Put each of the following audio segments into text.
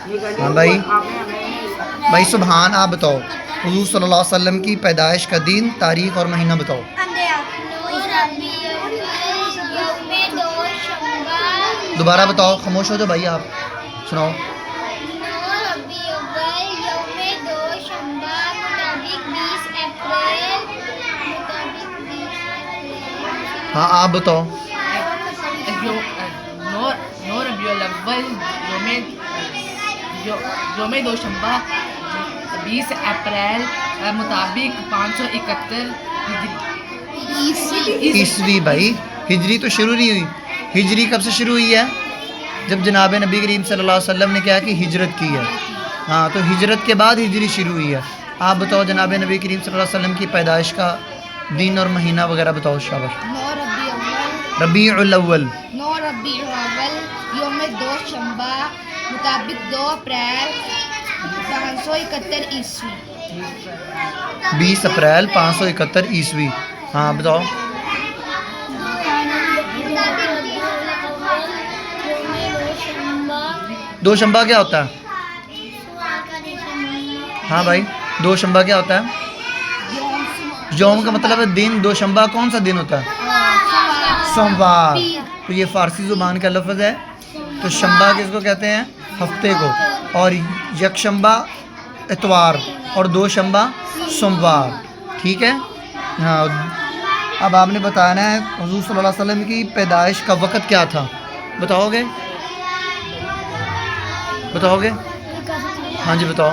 ہاں بھائی بھائی سبحان آپ بتاؤ حضور صلی اللہ علیہ وسلم کی پیدائش کا دن تاریخ اور مہینہ بتاؤ. دوبارہ بتاؤ خاموش ہو جاؤ بھائی آپ سناؤ. ہاں آپ بتاؤ. نو ربیع الاول یوم دوشنبہ 20 اپریل مطابق 571 عیسوی. بھائی ہجری تو شروع نہیں ہوئی. ہجری کب سے شروع ہوئی ہے؟ جب جناب نبی کریم صلی اللہ علیہ وسلم نے کیا کہ ہجرت کی ہے. ہاں تو ہجرت کے بعد ہجری شروع ہوئی ہے. آپ بتاؤ جناب نبی کریم صلی اللہ علیہ وسلم کی پیدائش کا دن اور مہینہ وغیرہ بتاؤ. شاباش. ربیع الاول یوم دوشنبہ مطابق 2 اپریل 571 عیسوی. 20 اپریل 571 عیسوی. ہاں بتاؤ. دوشنبہ کیا ہوتا ہے؟ ہاں بھائی دوشنبہ کیا ہوتا ہے؟ یوم کا مطلب ہے دن. دوشنبہ کون سا دن ہوتا ہے؟ سوموار. تو یہ فارسی زبان کا لفظ ہے. تو شنبہ کس کو کہتے ہیں؟ ہفتے کو. اور یکشنبہ اتوار اور دوشنبہ سوموار. ٹھیک ہے. ہاں اب آپ نے بتانا ہے حضور صلی اللہ علیہ وسلم کی پیدائش کا وقت کیا تھا. بتاؤ گے؟ بتاؤ گے؟ ہاں جی بتاؤ.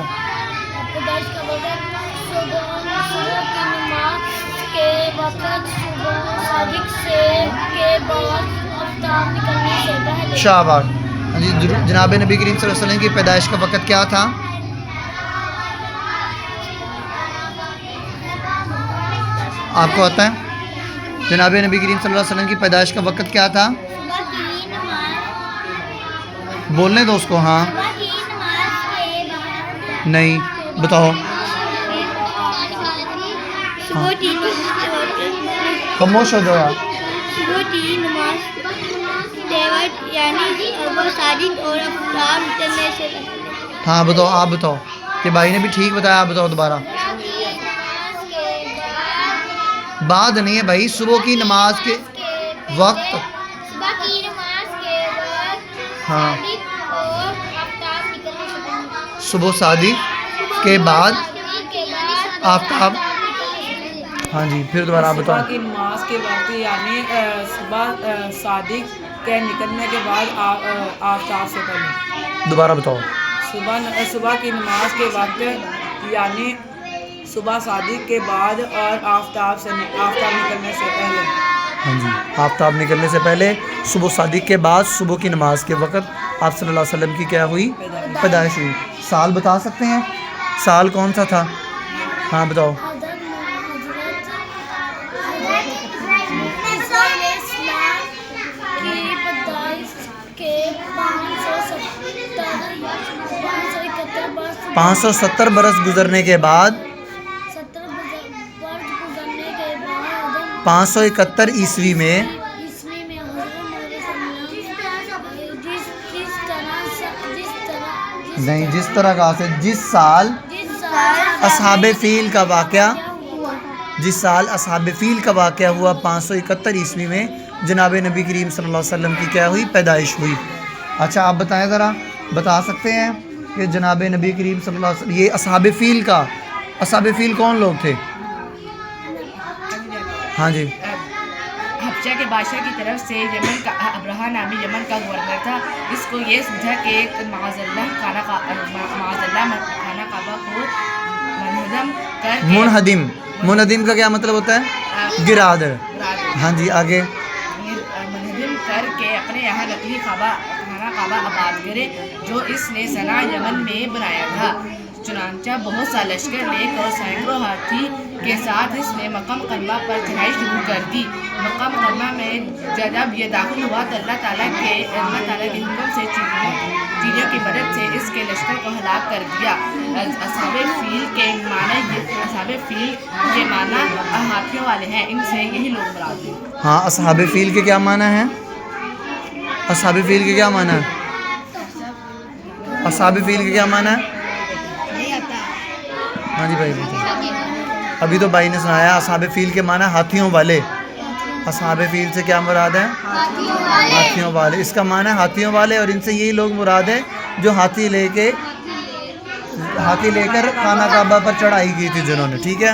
پیدائش کا وقت صبح کی نماز کے وقت صبح صادق سے کے بعد آفتاب نکلنے سے پہلے. شاباش. ہاں جی جناب نبی کریم صلی اللہ علیہ وسلم کی پیدائش کا وقت کیا تھا؟ آپ کو آتا ہے؟ جناب نبی کریم صلی اللہ علیہ وسلم کی پیدائش کا وقت کیا تھا؟ صبح کی نماز. بولنے دو اس کو. ہاں صبح کی نماز کے بعد. نہیں بتاؤ. صبح کی نماز. خاموش ہو جاؤ یار. صبح کی نماز کے وقت یعنی صبح صادق اور آفتاب نکلنے سے پہلے. ہاں بتاؤ. آپ بتاؤ. یہ بھائی نے بھی ٹھیک بتایا. آپ بتاؤ دوبارہ. بعد نہیں ہے بھائی. صبح کی نماز کے وقت. صبح کی نماز کے وقت ہاں صادق اور آفتاب نکلنے سے پہلے. صبح صادق کے بعد آفتاب. ہاں جی پھر دوبارہ آپ صبح بتاؤ. کی نماز کے وقت یعنی صبح صادق کے نکلنے کے بعد آفتاب سے پہلے. دوبارہ بتاؤ. صبح کی نماز کے وقت یعنی صبح صادق کے بعد اور آفتاب نکلنے سے پہلے. ہاں جی آفتاب نکلنے سے پہلے صبح صادق کے بعد صبح کی نماز کے وقت آپ صلی اللہ علیہ وسلم کی کیا ہوئی؟ پیدائش ہوئی. سال بتا سکتے ہیں؟ سال کون سا تھا؟ ہاں بتاؤ. کی پیدائش کے 570 برس گزرنے کے بعد 571 عیسوی میں نہیں جس طرح کہا سے جس سال اصحاب فیل کا واقعہ جس سال اصحاب فیل کا واقعہ ہوا 571 عیسوی میں جناب نبی کریم صلی اللہ علیہ وسلم کی کیا ہوئی؟ پیدائش ہوئی. اچھا آپ بتائیں ذرا. بتا سکتے ہیں کہ جناب نبی کریم صلی اللہ علیہ وسلم یہ اصحاب فیل کا اصحاب فیل کون لوگ تھے؟ ہاں جی. حبشہ کے بادشاہ کی طرف سے یمن کا ابرہہ نامی یمن کا گورنر تھا. اس کو یہ سمجھا کہ معاذ اللہ خانہ کعبہ کو منہدم کا کیا مطلب ہوتا ہے؟ گرا دے. ہاں جی آگے. منہدم کر کے اپنے یہاں نقلی خانہ کعبہ آباد کرے جو اس نے صنع یمن میں بنایا تھا. چنانچہ بہت سا لشکر لے کر سینکڑوں ہاتھی کے ساتھ اس نے مقام قنبہ پر چڑھائی شروع کر دی. مقام قنبہ میں جب یہ داخل ہوا تو اللہ تعالیٰ کے حکم سے چیڑیوں کی مدد سے اس کے لشکر کو ہلاک کر دیا. اصحاب فیل کے معنی ہاتھیوں والے ہیں. ان سے یہی لوگ مراد ہیں. ہاں اصحاب فیل کے کیا معنی ہیں؟ اصحاب فیل کے کیا معنی ہے؟ اصحاب فیل کا کیا معنی ہے؟ نہیں آتا. ہاں جی بھائی ابھی تو بھائی نے سنایا اصحاب فیل کے معنی ہاتھیوں والے. اصحاب فیل سے کیا مراد ہے؟ ہاتھیوں والے. اس کا معنی ہے ہاتھیوں والے, اور ان سے یہی لوگ مراد ہے جو ہاتھی لے کر خانہ کعبہ پر چڑھائی کی تھی جنہوں نے. ٹھیک ہے.